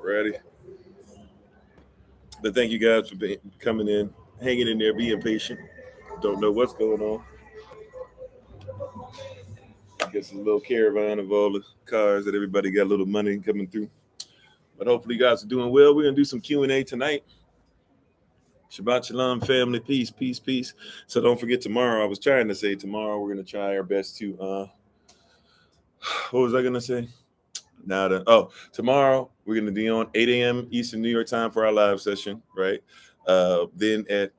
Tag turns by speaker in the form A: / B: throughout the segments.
A: Alrighty. But thank you guys for coming in, hanging in there, being patient. Don't know what's going on. I guess it's a little caravan of all the cars that everybody got a little money coming through. But hopefully you guys are doing well. We're gonna do some Q&A tonight. Shabbat Shalom, family. Peace, peace, peace. So don't forget tomorrow. I was trying to say tomorrow we're gonna try our best to what was I gonna say? Tomorrow we're gonna be on 8 a.m. Eastern New York time for our live session, right? Then at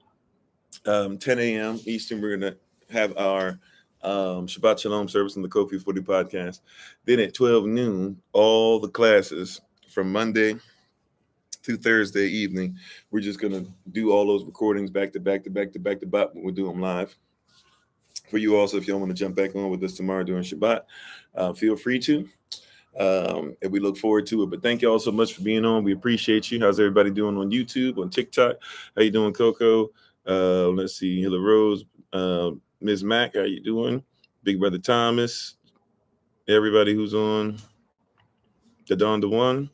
A: 10 a.m. Eastern, we're gonna have our Shabbat Shalom service on the Kofi 40 podcast. Then at 12 noon, all the classes from Monday to Thursday evening, we're just gonna do all those recordings back to back. We'll do them live. For you also, if y'all want to jump back on with us tomorrow during Shabbat, feel free to. And we look forward to it. But thank you all so much for being on. We appreciate you. How's everybody doing on YouTube, on TikTok? How you doing, Coco? Let's see, Hilla Rose, Ms. Mac, how you doing? Big Brother Thomas, everybody who's on the Don one,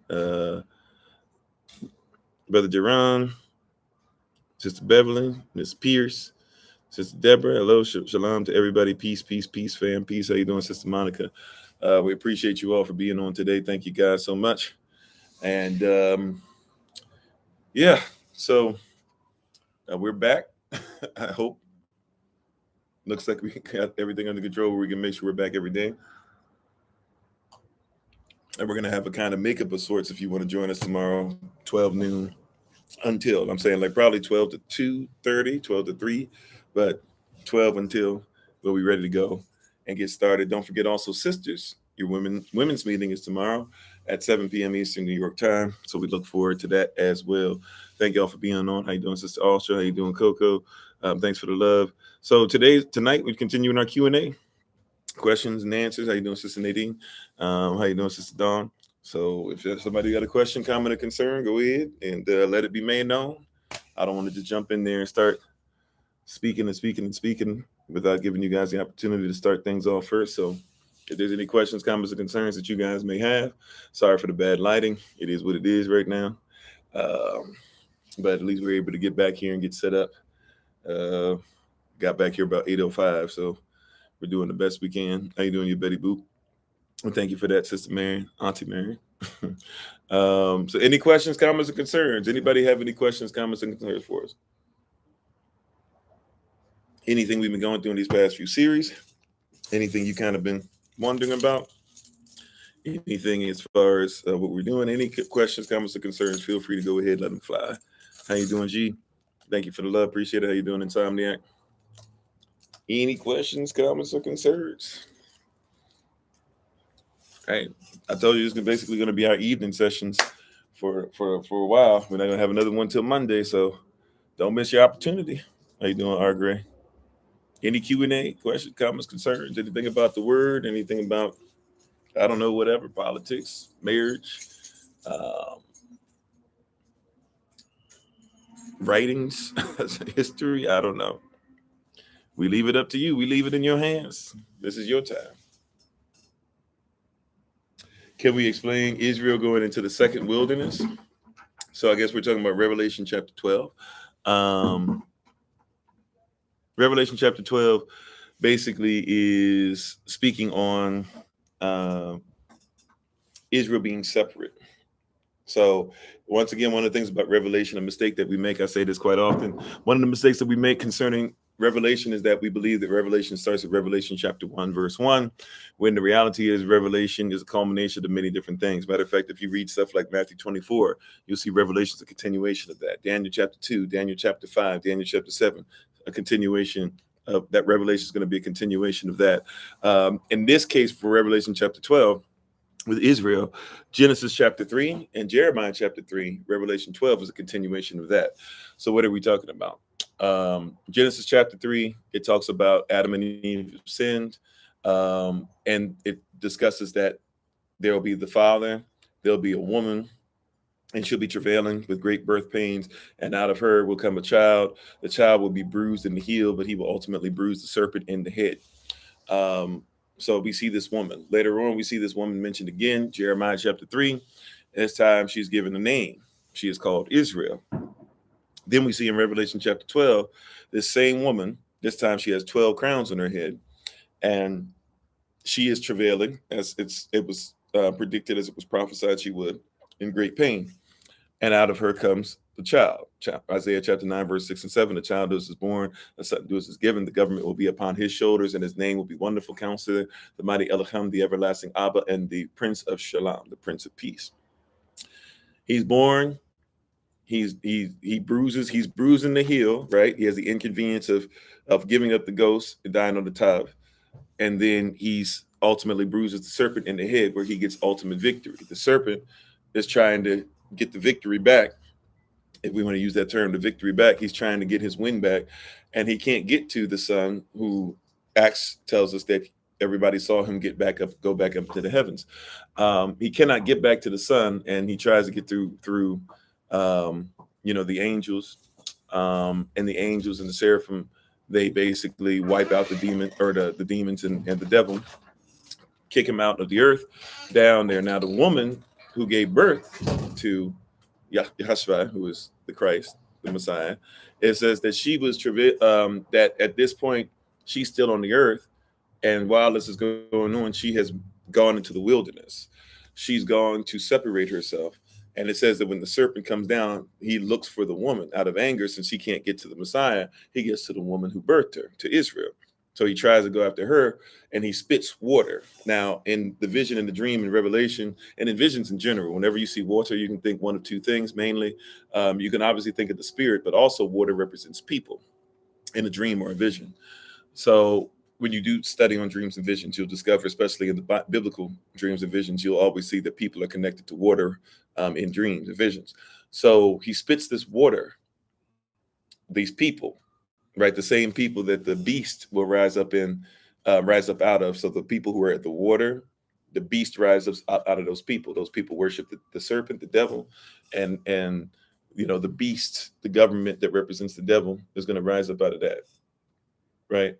A: Brother Jerron, Sister Beverly, Miss Pierce, Sister Deborah. Hello, shalom to everybody. Peace, peace, peace, fam. Peace. How you doing, Sister Monica? We appreciate you all for being on today. Thank you guys so much. And so we're back. I hope. Looks like we got everything under control where we can make sure we're back every day. And we're going to have a kind of makeup of sorts if you want to join us tomorrow, 12 noon until, I'm saying like probably 12 to 2:30, 12 to 3, but 12 until we'll be ready to go and get started. Don't forget also, sisters, your women's meeting is tomorrow at 7 p.m. Eastern New York time. So we look forward to that as well. Thank y'all for being on. How you doing, Sister Alsha? How you doing, Coco? Thanks for the love. So tonight we continue in our Q&A, questions and answers. How you doing, Sister Nadine? How you doing, Sister Dawn? So if there's somebody got a question, comment, or concern, go ahead and let it be made known. I don't want to just jump in there and start speaking without giving you guys the opportunity to start things off first. So if there's any questions, comments, or concerns that you guys may have, sorry for the bad lighting. It is what it is right now. But at least we're able to get back here and get set up. Got back here about 8:05, so we're doing the best we can. How you doing, you Betty Boop? Well, thank you for that, Sister Mary, Auntie Mary. So any questions, comments, or concerns? Anybody have any questions, comments, and concerns for us? Anything we've been going through in these past few series? Anything you kind of been wondering about? Anything as far as what we're doing? Any questions, comments, or concerns? Feel free to go ahead, let them fly. How you doing, G? Thank you for the love. Appreciate it. How you doing, Insomniac? Any questions, comments, or concerns? Hey, I told you it's basically going to be our evening sessions for a while. We're not going to have another one till Monday, so don't miss your opportunity. How you doing, R. Gray? Any Q&A, questions, comments, concerns? Anything about the word? Anything about, I don't know, whatever, politics, marriage, writings, history? I don't know. We leave it up to you. We leave it in your hands. This is your time. Can we explain Israel going into the second wilderness? So I guess we're talking about Revelation chapter 12. Revelation chapter 12 basically is speaking on Israel being separate. So once again, one of the things about Revelation, a mistake that we make, I say this quite often, one of the mistakes that we make concerning Revelation is that we believe that Revelation starts at Revelation chapter 1, verse 1, when the reality is Revelation is a culmination of many different things. Matter of fact, if you read stuff like Matthew 24, you'll see Revelation is a continuation of that. Daniel chapter 2, Daniel chapter 5, Daniel chapter 7, a continuation of that. Revelation is going to be a continuation of that. In this case, for Revelation chapter 12, with Israel, Genesis chapter 3 and Jeremiah chapter 3, Revelation 12 is a continuation of that. So what are we talking about? Genesis chapter 3, it talks about Adam and Eve sinned, and it discusses that there will be the father, there'll be a woman, and she'll be travailing with great birth pains, and out of her will come a child. The child will be bruised in the heel, but he will ultimately bruise the serpent in the head. So we see this woman. Later on, we see this woman mentioned again, Jeremiah chapter 3. This time she's given a name. She is called Israel. Then we see in Revelation chapter 12, this same woman, this time she has 12 crowns on her head, and she is travailing, as it was predicted, as it was prophesied she would, in great pain. And out of her comes the child. Isaiah chapter 9, verse 6 and 7. The child is born, a son is given. The government will be upon his shoulders, and his name will be Wonderful Counselor, the Mighty Elohim, the Everlasting Abba, and the Prince of Shalom, the Prince of Peace. He's born. He's bruising the heel, right? He has the inconvenience of giving up the ghost and dying on the tub. And then he's ultimately bruises the serpent in the head, where he gets ultimate victory. The serpent is trying to get the victory back. If we want to use that term, the victory back, he's trying to get his win back, and he can't get to the Son, who Acts tells us that everybody saw him go back up to the heavens. He cannot get back to the Son, and he tries to get through the angels, and the angels and the seraphim. They basically wipe out the demon, or the demons and the devil, kick him out of the earth down there. Now the woman who gave birth to Yahshua, who is the Christ, the Messiah, it says that she was that at this point she's still on the earth, and while this is going on, she has gone into the wilderness. She's gone to separate herself. And it says that when the serpent comes down, he looks for the woman out of anger. Since he can't get to the Messiah, he gets to the woman who birthed her, to Israel. So he tries to go after her, and he spits water. Now, in the vision and the dream and Revelation, and in visions in general, whenever you see water, you can think one of two things mainly. You can obviously think of the spirit, but also water represents people in a dream or a vision. So when you do study on dreams and visions, you'll discover, especially in the biblical dreams and visions, you'll always see that people are connected to water in dreams and visions. So he spits this water, these people, right? The same people that the beast will rise up out of. So the people who are at the water, the beast rises up out of those people. Those people worship the serpent, the devil, and the beast, the government that represents the devil, is going to rise up out of that, right?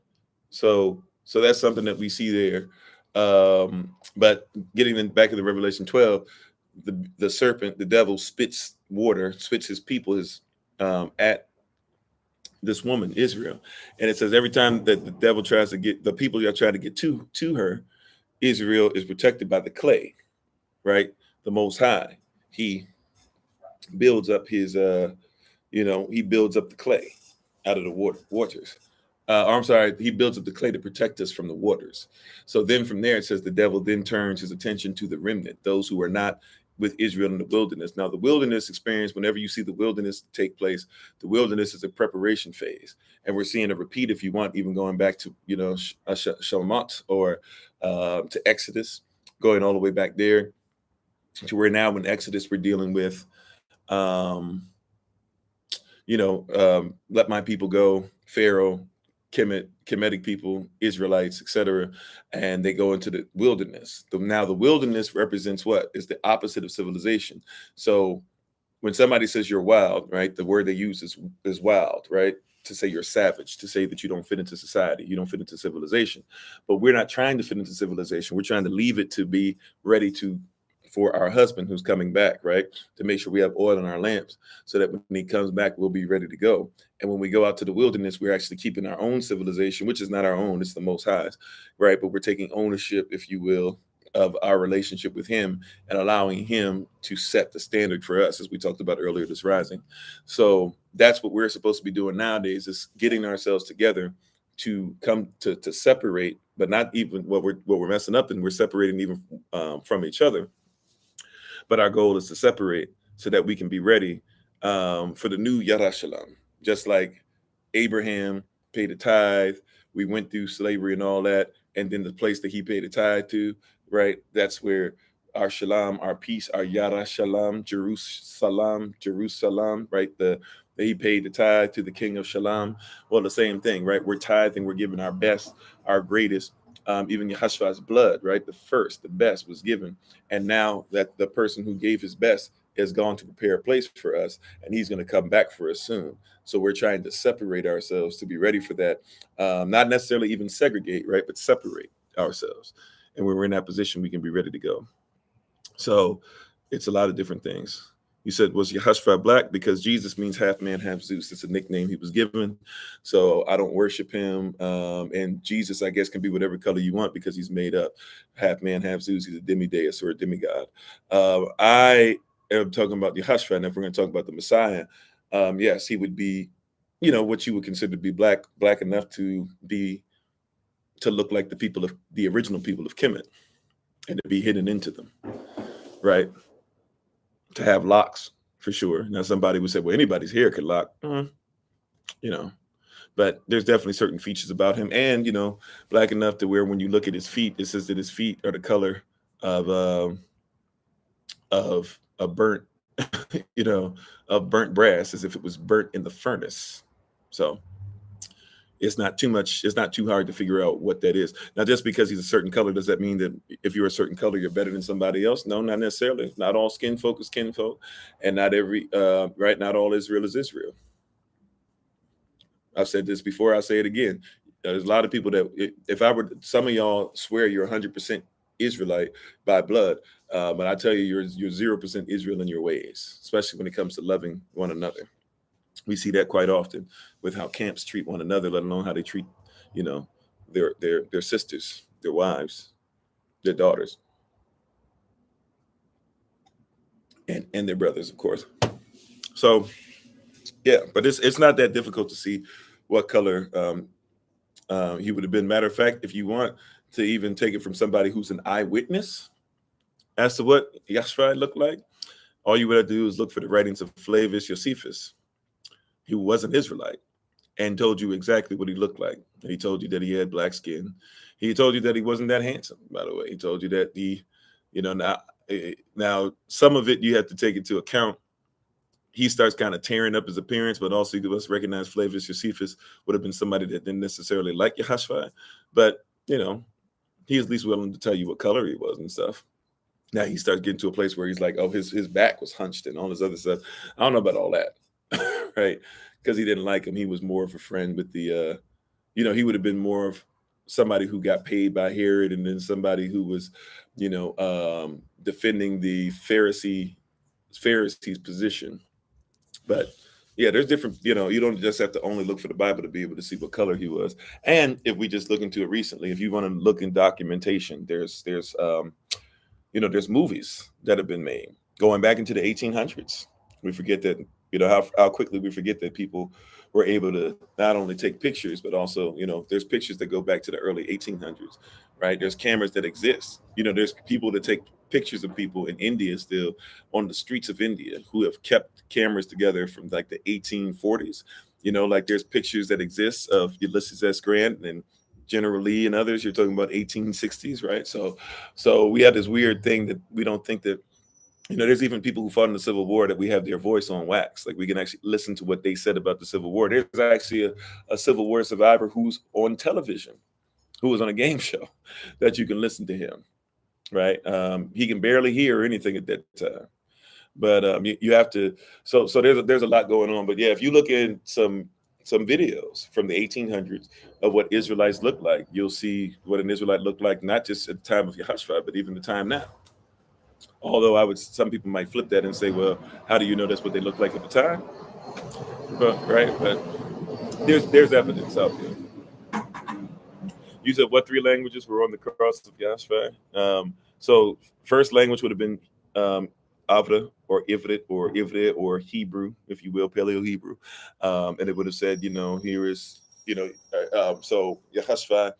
A: So that's something that we see there. But getting back to the Revelation 12, the serpent, the devil, spits his people at this woman, Israel. And it says every time that the devil tries to get the people that try to get to her, Israel is protected by the clay, right? The Most High. He builds up he builds up the clay out of the waters. He builds up the clay to protect us from the waters. So then from there, it says the devil then turns his attention to the remnant, those who are not with Israel in the wilderness. Now, the wilderness experience, whenever you see the wilderness take place, the wilderness is a preparation phase. And we're seeing a repeat, if you want, even going back to, Shalmat, or to Exodus, going all the way back there to where now in Exodus we're dealing with, let my people go, Pharaoh, Kemetic people, Israelites, etc., and they go into the wilderness. Now the wilderness represents what? Is the opposite of civilization. So when somebody says you're wild, right, the word they use is wild, right? To say you're savage, to say that you don't fit into society, you don't fit into civilization. But we're not trying to fit into civilization. We're trying to leave it to be ready for our husband who's coming back, right? To make sure we have oil in our lamps so that when he comes back, we'll be ready to go. And when we go out to the wilderness, we're actually keeping our own civilization, which is not our own, it's the Most High's, right? But we're taking ownership, if you will, of our relationship with him and allowing him to set the standard for us, as we talked about earlier this rising. So that's what we're supposed to be doing nowadays, is getting ourselves together to come to separate, but not even what we're messing up, and we're separating even from each other. But our goal is to separate so that we can be ready for the new Yarashalam. Just like Abraham paid a tithe, we went through slavery and all that, and then the place that he paid a tithe to, right? That's where our shalom, our peace, our Yarashalam, Jerusalem, right? He paid the tithe to the King of Shalom. Well, the same thing, right? We're tithing, we're giving our best, our greatest. Even Yahshua's blood, right? The best was given. And now that the person who gave his best is gone to prepare a place for us, and he's going to come back for us soon. So we're trying to separate ourselves to be ready for that. Not necessarily even segregate, right? But separate. ourselves. And when we're in that position, we can be ready to go. So it's a lot of different things. You said, was Yehoshua black? Because Jesus means half man, half Zeus. It's a nickname he was given. So I don't worship him. And Jesus, I guess, can be whatever color you want because he's made up. Half man, half Zeus. He's a demideus or a demigod. I am talking about Yehoshua. And if we're going to talk about the Messiah, yes, he would be, what you would consider to be black enough to look like the original people of Kemet and to be hidden into them, right? To have locks, for sure. Now, somebody would say, well, anybody's hair could lock, but there's definitely certain features about him. And, black enough to where when you look at his feet, it says that his feet are the color of a burnt, of burnt brass, as if it was burnt in the furnace. So it's not too hard to figure out what that is. Now, just because he's a certain color, does that mean that if you're a certain color, you're better than somebody else? No, not necessarily. Not all skin folk is kinfolk, and not all Israel is Israel. I've said this before, I'll say it again. There's a lot of people that, some of y'all swear you're 100% Israelite by blood, but I tell you, you're 0% Israel in your ways, especially when it comes to loving one another. We see that quite often with how camps treat one another, let alone how they treat, their sisters, their wives, their daughters, and their brothers, of course. So, yeah, but it's not that difficult to see what color he would have been. Matter of fact, if you want to even take it from somebody who's an eyewitness as to what Yashua looked like, all you would have to do is look for the writings of Flavius Josephus, who was an Israelite, and told you exactly what he looked like. He told you that he had black skin. He told you that he wasn't that handsome, by the way. He told you that now some of it you have to take into account. He starts kind of tearing up his appearance, but also you must recognize Flavius Josephus would have been somebody that didn't necessarily like Yehoshua, but he's at least willing to tell you what color he was and stuff. Now he starts getting to a place where he's like, oh, his back was hunched and all this other stuff. I don't know about all that. Right, because he didn't like him. He was more of a friend with the he would have been more of somebody who got paid by Herod, and then somebody who was defending the Pharisees position. But yeah, there's different, you don't just have to only look for the Bible to be able to see what color he was. And if we just look into it recently, if you want to look in documentation, there's movies that have been made going back into the 1800s. We forget that, how quickly we forget that people were able to not only take pictures, but also, there's pictures that go back to the early 1800s, right? There's cameras that exist. There's people that take pictures of people in India still on the streets of India who have kept cameras together from like the 1840s. Like there's pictures that exist of Ulysses S. Grant and General Lee and others. You're talking about 1860s, right? So we have this weird thing that we don't think that, there's even people who fought in the Civil War that we have their voice on wax. Like we can actually listen to what they said about the Civil War. There's actually a Civil War survivor who's on television, who was on a game show that you can listen to him, right? He can barely hear anything at that time. But you have to, so there's a lot going on. But yeah, if you look at some videos from the 1800s of what Israelites look like, you'll see what an Israelite looked like, not just at the time of Yehoshua, but even the time now. Although some people might flip that and say, well, how do you know that's what they look like at the time? But there's evidence out there. You said what 3 languages were on the cross of Yahshua? So first language would have been Avra or Ivrit or Hebrew, if you will, Paleo Hebrew. And it would have said, here is, so Yehoshua,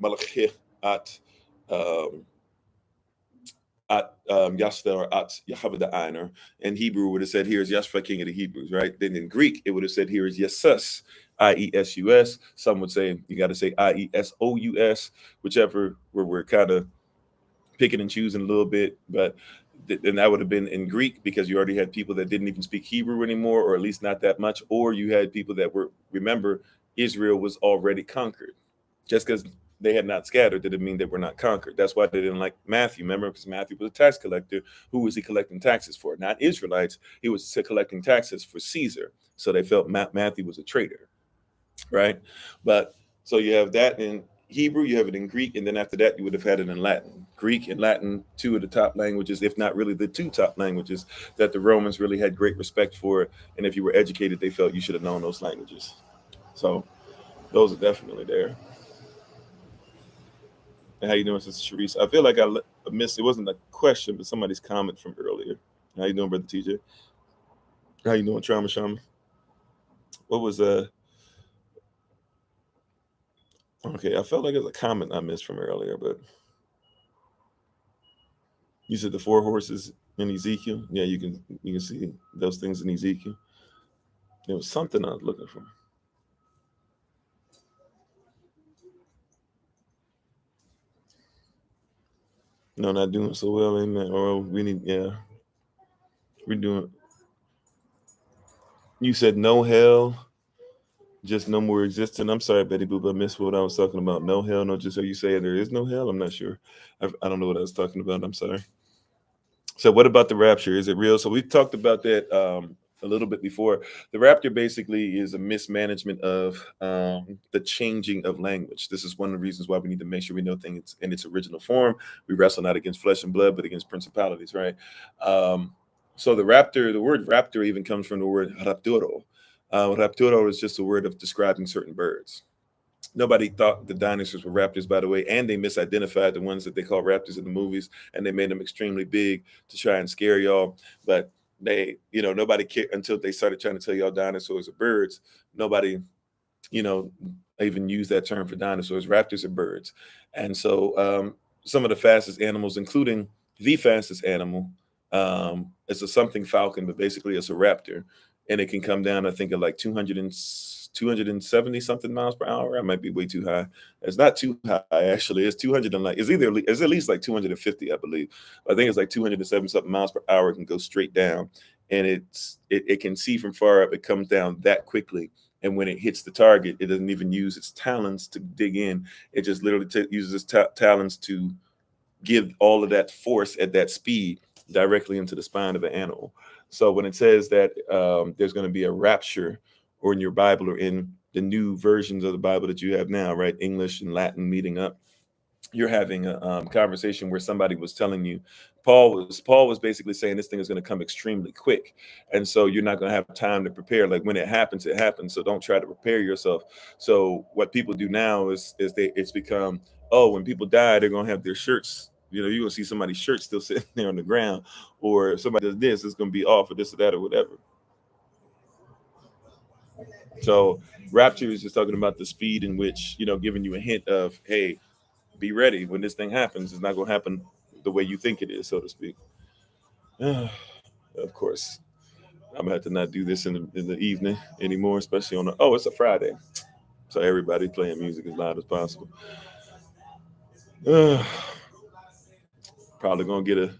A: Malachih at Yashva or at Yahweh Einer. In Hebrew would have said, here is Yashva, King of the Hebrews, right? Then in Greek, it would have said, here is Yesus, I-E-S-U-S. Some would say, you got to say I-E-S-O-U-S, whichever, where we're kind of picking and choosing a little bit. But then that would have been in Greek because you already had people that didn't even speak Hebrew anymore, or at least not that much. Or you had people that remember, Israel was already conquered. Just because they had not scattered didn't mean they were not conquered. That's why they didn't like Matthew. Remember, because Matthew was a tax collector. Who was he collecting taxes for? Not Israelites. He was collecting taxes for Caesar. So they felt Matthew was a traitor. right? But so you have that in Hebrew, you have it in Greek, and then after that, you would have had it in Latin. Greek and Latin, two of the top languages, if not really the two top languages that the Romans really had great respect for. And if you were educated, they felt you should have known those languages. So those are definitely there. And how you doing, Sister Sharice? I feel like I missed, it wasn't a question, but somebody's comment from earlier. How you doing, Brother TJ? How you doing, Trauma Shaman? What was okay, I felt like it was a comment I missed from earlier, but you said the four horses in Ezekiel. Yeah, you can see those things in Ezekiel. There was something I was looking for. No, not doing so well, amen. Or we need, yeah, we're doing. You said no hell, just no more existing. I'm sorry, Betty Boop, I missed what I was talking about. No hell, no. Just so you say there is no hell. I'm not sure. I don't know what I was talking about. I'm sorry. So what about the rapture? Is it real? So we've talked about that a little bit before. The rapture basically is a mismanagement of the changing of language. This is one of the reasons why we need to make sure we know things in its original form. We wrestle not against flesh and blood, but against principalities, right? So the raptor, the word raptor even comes from the word rapturo. Rapturo is just a word of describing certain birds. Nobody thought the dinosaurs were raptors, by the way, and they misidentified the ones that they call raptors in the movies, and they made them extremely big to try and scare y'all. But nobody cared until they started trying to tell y'all dinosaurs are birds. Nobody, you know, even used that term for dinosaurs. Raptors are birds, and so some of the fastest animals, including the fastest animal, it's a something falcon, but basically it's a raptor, and it can come down, I think, at like 270 something miles per hour. I might be way too high. It's not too high, actually. It's 200 and like it's at least like 250, I believe. I think it's like 207 something miles per hour. It can go straight down, and it can see from far up. It comes down that quickly, and when it hits the target, it doesn't even use its talons to dig in. It just literally uses its talons to give all of that force at that speed directly into the spine of an animal. So when it says that there's going to be a rapture, or in your Bible, or in the new versions of the Bible that you have now, right, English and Latin meeting up, you're having a conversation where somebody was telling you, Paul was basically saying this thing is going to come extremely quick, and so you're not going to have time to prepare. Like when it happens, it happens. So don't try to prepare yourself. So what people do now is it's become, oh, when people die, they're going to have their shirts. You're going to see somebody's shirt still sitting there on the ground, or if somebody does this, it's going to be off, or this or that or whatever. So rapture is just talking about the speed in which, giving you a hint of, hey, be ready when this thing happens. It's not going to happen the way you think it is, so to speak. Of course, I'm gonna have to not do this in the evening anymore, especially on it's a Friday, so everybody playing music as loud as possible. Probably gonna get a.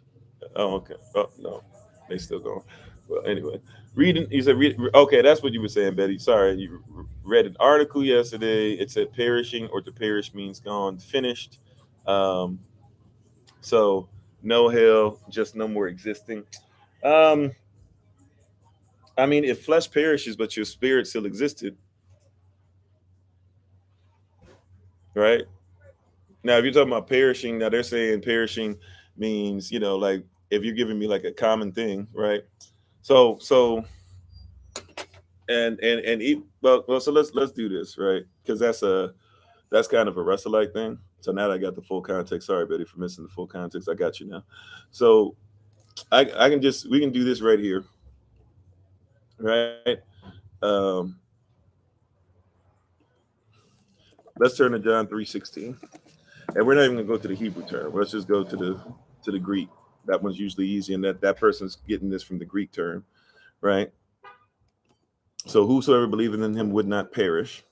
A: Oh, okay. Oh no, they still going. Well, anyway, reading. You said okay. That's what you were saying, Betty. Sorry, you read an article yesterday. It said perishing, or to perish means gone, finished. Um, so no hell, just no more existing. Um, I mean, if flesh perishes, but your spirit still existed, right? Now, if you're talking about perishing, now they're saying perishing means, like if you're giving me like a common thing, right? So well, so let's do this, right? Because that's kind of a wrestle like thing. So now that I got the full context. Sorry, Betty, for missing the full context. I got you now. So I can we can do this right here, right? Um, let's turn to John 3:16. And we're not even gonna go to the Hebrew term. Let's just go to the Greek. That one's usually easy, and that person's getting this from the Greek term, right? So whosoever believeth in him would not perish,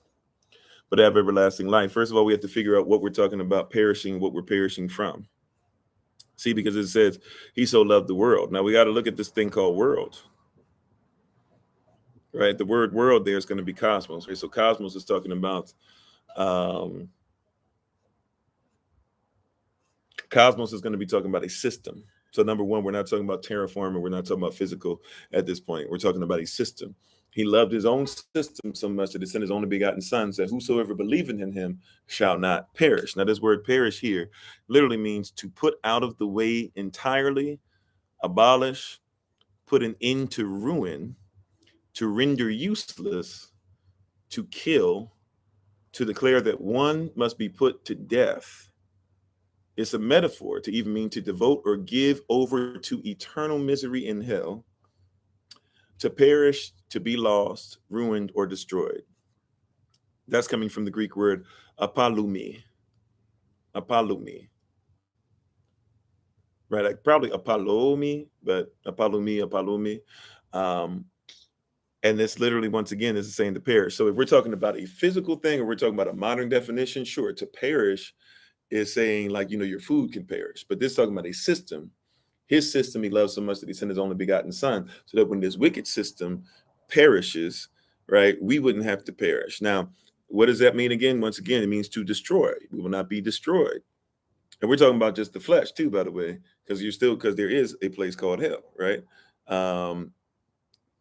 A: but have everlasting life. First of all, we have to figure out what we're talking about perishing, what we're perishing from. See, because it says he so loved the world. Now we got to look at this thing called world, right? The word world there is going to be cosmos, right? So cosmos is talking about um, cosmos is going to be talking about a system. So number one, we're not talking about terraforming. We're not talking about physical at this point. We're talking about a system. He loved his own system so much that he sent his only begotten son, said, whosoever believeth in him shall not perish. Now, this word perish here literally means to put out of the way entirely, abolish, put an end to ruin, to render useless, to kill, to declare that one must be put to death. It's a metaphor to even mean to devote or give over to eternal misery in hell, to perish, to be lost, ruined, or destroyed. That's coming from the Greek word apalumi. Apalumi. Right? Like probably apalomi, but apalumi. Um, and this literally, once again, is saying to perish. So if we're talking about a physical thing or we're talking about a modern definition, sure, to perish is saying like, your food can perish. But this is talking about a system. His system he loves so much that he sent his only begotten son, so that when this wicked system perishes, right, we wouldn't have to perish. Now, what does that mean again? Once again, it means to destroy. We will not be destroyed. And we're talking about just the flesh too, by the way, because there is a place called hell, right? Um,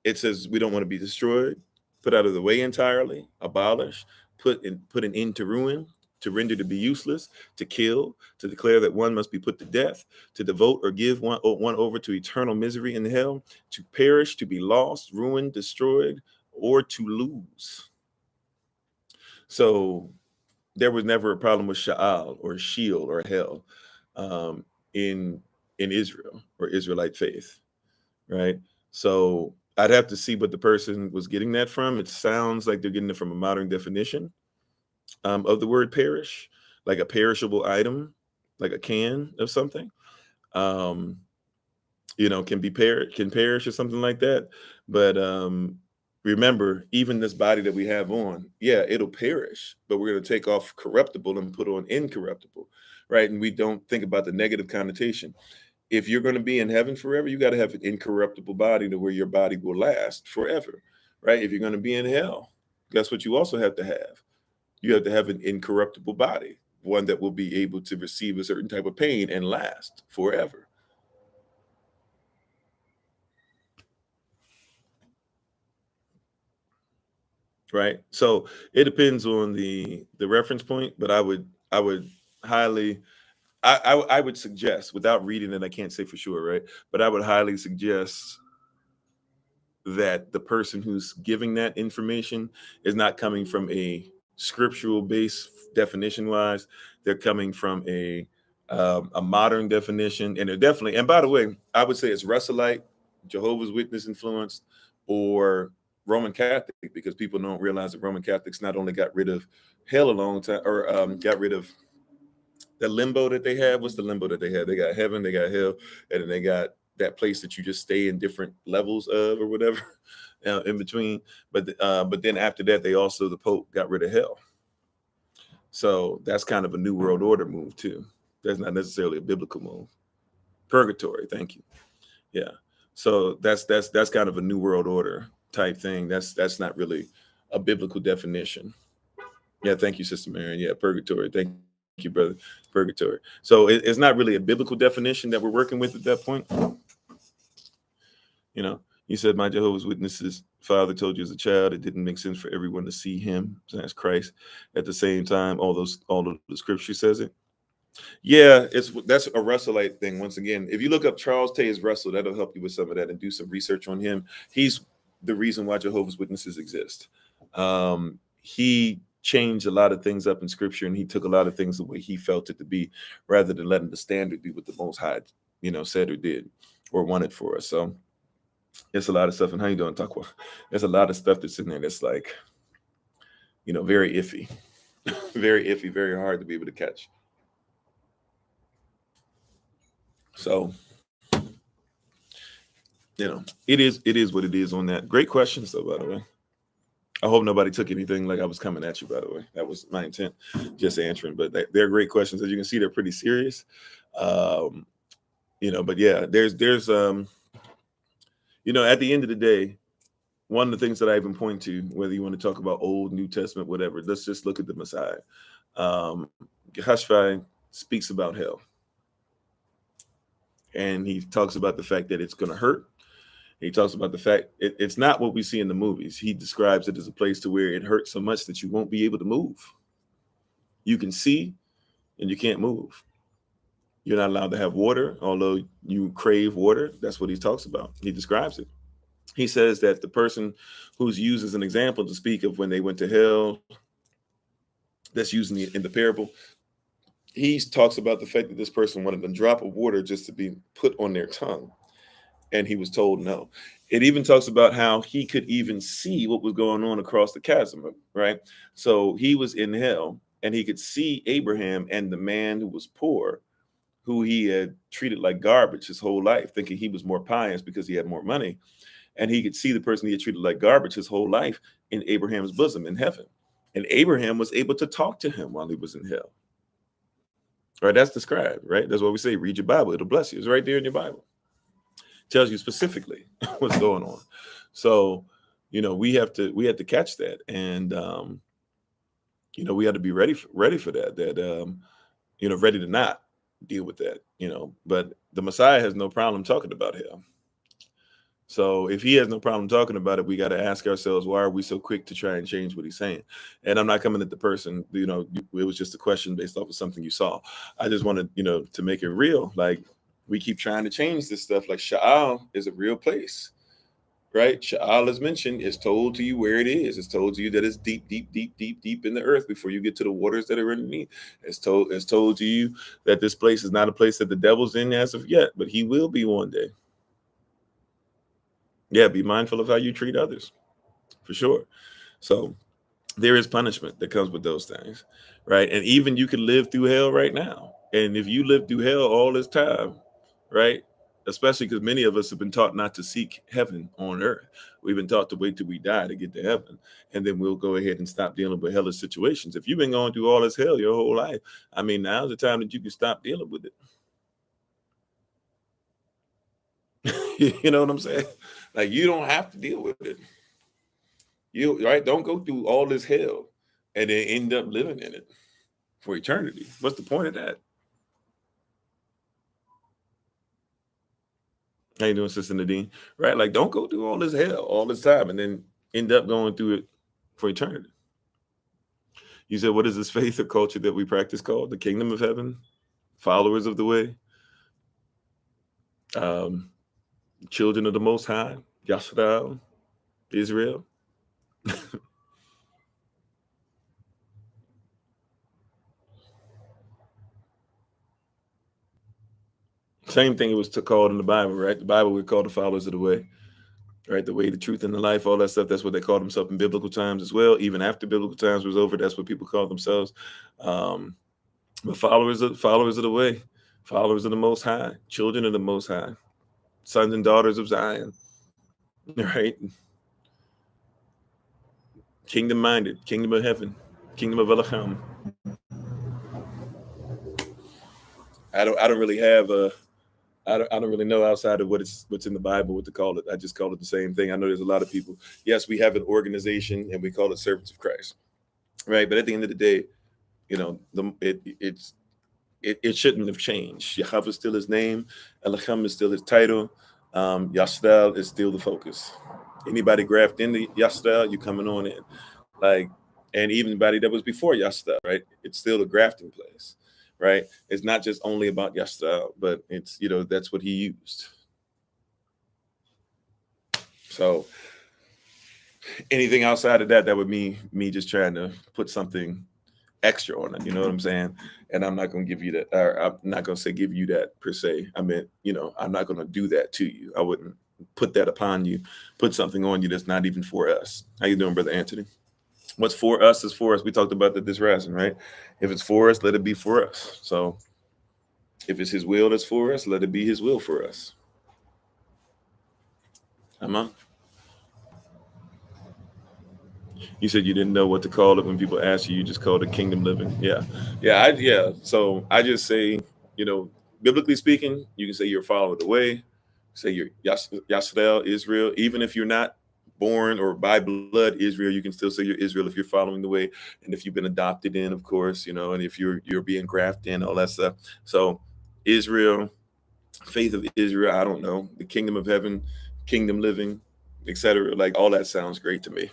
A: it says we don't want to be destroyed, put out of the way entirely, abolish, put an end to ruin, to render to be useless, to kill, to declare that one must be put to death, to devote or give one over to eternal misery in hell, to perish, to be lost, ruined, destroyed, or to lose. So there was never a problem with Sha'al or Sheol or hell um, in Israel or Israelite faith, right? So I'd have to see what the person was getting that from. It sounds like they're getting it from a modern definition of the word perish, like a perishable item, like a can of something. Um, can perish or something like that. But remember, even this body that we have on, yeah, it'll perish, but we're going to take off corruptible and put on incorruptible, right? And we don't think about the negative connotation. If you're going to be in heaven forever, you got to have an incorruptible body to where your body will last forever, right? If you're going to be in hell, guess what you also have to have? You have to have an incorruptible body, one that will be able to receive a certain type of pain and last forever. Right. So it depends on the reference point, but I would highly I would suggest, without reading it, I can't say for sure, right? But I would highly suggest that the person who's giving that information is not coming from a scriptural base definition wise. They're coming from a modern definition, and they're definitely. And by the way, I would say it's Russellite, Jehovah's Witness influenced, or Roman Catholic, because people don't realize that Roman Catholics not only got rid of hell a long time, or got rid of the limbo that they have. What's the limbo that they have? They got heaven, they got hell, and then they got that place that you just stay in different levels of or whatever in between. But then after that, the Pope got rid of hell. So that's kind of a new world order move too. That's not necessarily a biblical move. Purgatory, thank you. Yeah. So that's kind of a new world order type thing. That's not really a biblical definition. Yeah, thank you, Sister Marion. Yeah, purgatory. Thank you, brother. Purgatory. So it's not really a biblical definition that we're working with at that point. You said my Jehovah's Witnesses father told you as a child it didn't make sense for everyone to see him as Christ. At the same time, all of the scripture says it. Yeah, that's a Russellite thing. Once again, if you look up Charles Taze Russell, that'll help you with some of that and do some research on him. He's the reason why Jehovah's Witnesses exist. He changed a lot of things up in scripture, and he took a lot of things the way he felt it to be, rather than letting the standard be what the Most High, said or did or wanted for us. So it's a lot of stuff. And how you doing, Takwa? There's a lot of stuff that's in there that's like, very iffy, very iffy, very hard to be able to catch. So, it is what it is on that. Great questions, though, by the way. I hope nobody took anything like I was coming at you, by the way. That was my intent, just answering. But they're great questions. As you can see, they're pretty serious. But yeah, there's at the end of the day, one of the things that I even point to, whether you want to talk about Old, New Testament, whatever, let's just look at the Messiah. Hashpai speaks about hell. And he talks about the fact that it's going to hurt. He talks about the fact it's not what we see in the movies. He describes it as a place to where it hurts so much that you won't be able to move. You can see and you can't move. You're not allowed to have water, although you crave water. That's what he talks about. He describes it. He says that the person who's used as an example to speak of when they went to hell, that's used in the parable, he talks about the fact that this person wanted a drop of water just to be put on their tongue. And he was told no. It even talks about how he could even see what was going on across the chasm, right? So he was in hell and he could see Abraham and the man who was poor, who he had treated like garbage his whole life, thinking he was more pious because he had more money. And he could see the person he had treated like garbage his whole life in Abraham's bosom in heaven. And Abraham was able to talk to him while he was in hell. Right? That's described, right? That's what we say, read your Bible, it'll bless you. It's right there in your Bible. Tells you specifically what's going on. So, we have to catch that. And, we have to be ready for that, ready to not deal with that, but the Messiah has no problem talking about hell. So if he has no problem talking about it, we got to ask ourselves, why are we so quick to try and change what he's saying? And I'm not coming at the person, it was just a question based off of something you saw. I just wanted, to make it real. Like, we keep trying to change this stuff. Like, Sha'al is a real place, right? Sha'al is mentioned. It's told to you where it is. It's told to you that it's deep, deep, deep, deep, deep in the earth before you get to the waters that are underneath. It's told to you that this place is not a place that the devil's in as of yet, but he will be one day. Yeah, be mindful of how you treat others, for sure. So there is punishment that comes with those things, right? And even you can live through hell right now. And if you live through hell all this time, right? Especially because many of us have been taught not to seek heaven on earth. We've been taught to wait till we die to get to heaven. And then we'll go ahead and stop dealing with hellish situations. If you've been going through all this hell your whole life, now's the time that you can stop dealing with it. You know what I'm saying? Like, you don't have to deal with it. Don't go through all this hell and then end up living in it for eternity. What's the point of that? How you doing, Sister Nadine? Right? Like, don't go through all this hell all this time and then end up going through it for eternity. You said, what is this faith or culture that we practice called? The kingdom of heaven? Followers of the way? Children of the Most High? Yashra? Israel? Same thing it was called in the Bible, right? The Bible we call the followers of the way, right? The way, the truth, and the life, all that stuff. That's what they called themselves in biblical times as well. Even after biblical times was over, that's what people call themselves. But followers of the way, followers of the Most High, children of the Most High, sons and daughters of Zion, right? Kingdom minded, kingdom of heaven, kingdom of Elohim. I don't really have a. I don't really know outside of what's in the Bible what to call it. I just call it the same thing. I know there's a lot of people. Yes, we have an organization and we call it Servants of Christ, right? But at the end of the day, it shouldn't have changed. Yahweh is still his name. Elohim is still his title. Yashdal is still the focus. Anybody grafted into Yashdal, you coming on in. Like, and even anybody that was before Yashdal, right? It's still a grafting place, right? It's not just only about Yashdal, but it's, that's what he used. So anything outside of that would be me just trying to put something extra on it, you know what I'm saying? And I'm not going to give you that, or I'm not going to say give you that per se. I mean, I'm not going to do that to you. I wouldn't put that upon you, put something on you that's not even for us. How you doing, Brother Anthony? What's for us is for us. We talked about that this rising, right? If it's for us, let it be for us. So if it's his will that's for us, let it be his will for us. Am You said you didn't know what to call it when people ask you. You just called it kingdom living. Yeah. So I just say, biblically speaking, you can say you're a follower of the way. Say you're Yasrael, Israel. Even if you're not born or by blood Israel, you can still say you're Israel if you're following the way, and if you've been adopted in, of course, and if you're being grafted in, all that stuff. So Israel, faith of Israel. I don't know, the kingdom of heaven, kingdom living, etc. Like all that sounds great to me.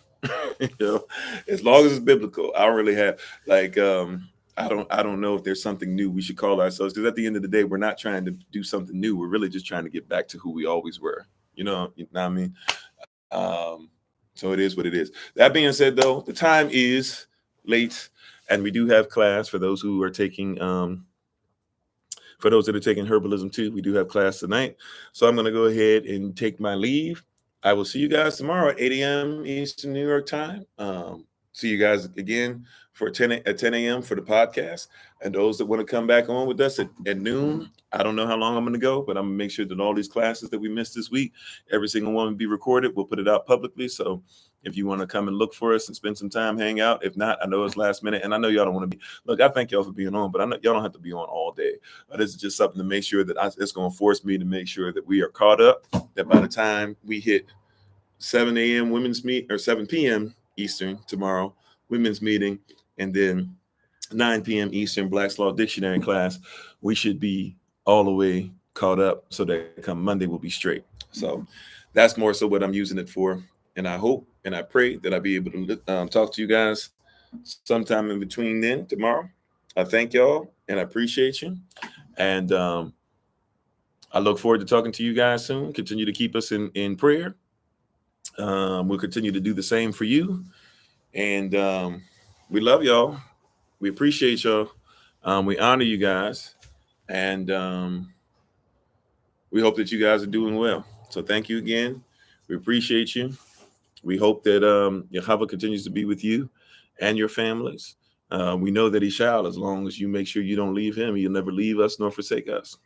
A: You know, as long as it's biblical. I don't really have like I don't know if there's something new we should call ourselves, because at the end of the day, we're not trying to do something new. We're really just trying to get back to who we always were. You know what I mean? Um, so it is what it is. That being said, though, the time is late, and we do have class for those who are taking for those that are taking herbalism too. We do have class tonight. So I'm going to go ahead and take my leave. I will see you guys tomorrow at 8 a.m. Eastern New York time. See you guys again for 10 a.m. for the podcast. And those that want to come back on with us at noon, I don't know how long I'm going to go, but I'm going to make sure that all these classes that we missed this week, every single one will be recorded. We'll put it out publicly. So if you want to come and look for us and spend some time, hang out. If not, I know it's last minute, and I know y'all don't want to be. Look, I thank y'all for being on, but I know y'all don't have to be on all day. This is just something to make sure that it's going to force me to make sure that we are caught up. That by the time we hit 7 a.m. women's meet or 7 p.m. Eastern tomorrow, women's meeting, and then 9 p.m. Eastern Black's Law Dictionary class, we should be all the way caught up so that come Monday we'll be straight. So that's more so what I'm using it for. And I hope and I pray that I'll be able to talk to you guys sometime in between then tomorrow. I thank y'all and I appreciate you. And I look forward to talking to you guys soon. Continue to keep us in prayer. We'll continue to do the same for you. And we love y'all. We appreciate y'all. We honor you guys. And we hope that you guys are doing well. So thank you again. We appreciate you. We hope that Yahweh continues to be with you and your families. We know that he shall, as long as you make sure you don't leave him. He'll never leave us nor forsake us.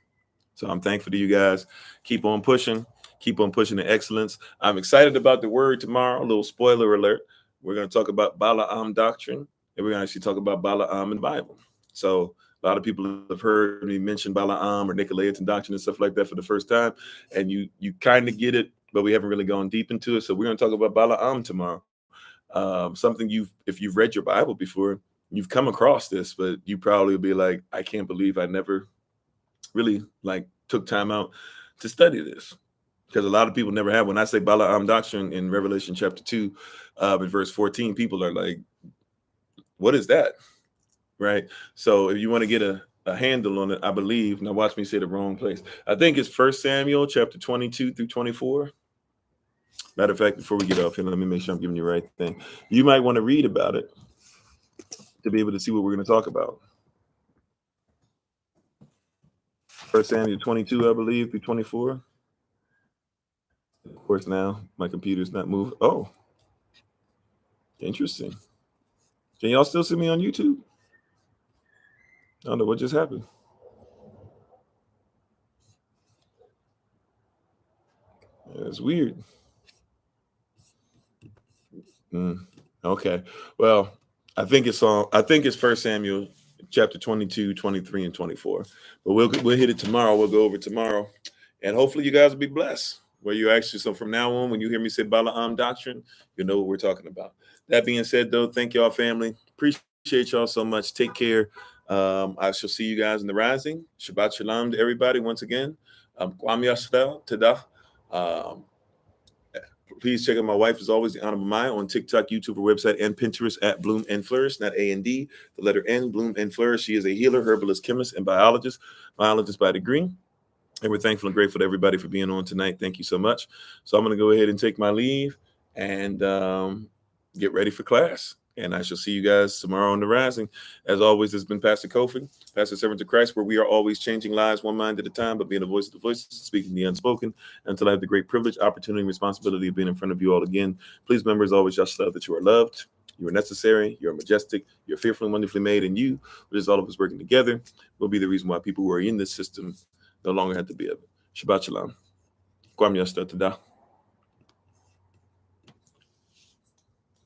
A: So I'm thankful to you guys. Keep on pushing. Keep on pushing the excellence. I'm excited about the word tomorrow. A little spoiler alert. We're going to talk about Balaam doctrine, and we're going to actually talk about Balaam in the Bible. So a lot of people have heard me mention Balaam or Nicolaitan doctrine and stuff like that for the first time, and you kind of get it, but we haven't really gone deep into it. So we're going to talk about Balaam tomorrow. Something if you've read your Bible before, you've come across this, but you probably will be like, I can't believe I never really took time out to study this, because a lot of people never have. When I say Balaam doctrine in Revelation chapter 2, in verse 14, people are like, what is that? Right? So if you want to get a handle on it, I believe, now watch me say the wrong place. I think it's 1 Samuel chapter 22 through 24. Matter of fact, before we get off here, let me make sure I'm giving you the right thing. You might want to read about it to be able to see what we're going to talk about. 1 Samuel 22, I believe, through 24. Of course, now my computer's not moving. Oh, interesting. Can y'all still see me on YouTube? I don't know what just happened. It's weird. Okay. Well, I think it's 1 Samuel chapter 22, 23, and 24. But we'll hit it tomorrow. We'll go over tomorrow. And hopefully you guys will be blessed. Where you actually, so from now on, when you hear me say Balaam doctrine, you know what we're talking about. That being said, though, thank y'all, family. Appreciate y'all so much. Take care. I shall see you guys in the rising. Shabbat shalom to everybody once again. Kwam Yasda Tada. Please check out my wife, as always, the Honorable Maya, on TikTok, YouTube, or website, and Pinterest at Bloom and Flourish, not A&D, the letter N, Bloom and Flourish. She is a healer, herbalist, chemist, and biologist by degree. And we're thankful and grateful to everybody for being on tonight. Thank you so much. So I'm going to go ahead and take my leave and get ready for class. And I shall see you guys tomorrow on the rising. As always, this has been Pastor Kofi, Pastor Servant of Christ, where we are always changing lives one mind at a time, but being the voice of the voices, speaking the unspoken. Until I have the great privilege, opportunity, and responsibility of being in front of you all again. Please remember, as always, just love that you are loved, you are necessary, you're majestic, you're fearfully and wonderfully made, and you, which is all of us working together, will be the reason why people who are in this system no longer have to be of it. Shabbat shalom. Kwam Yasta Tada.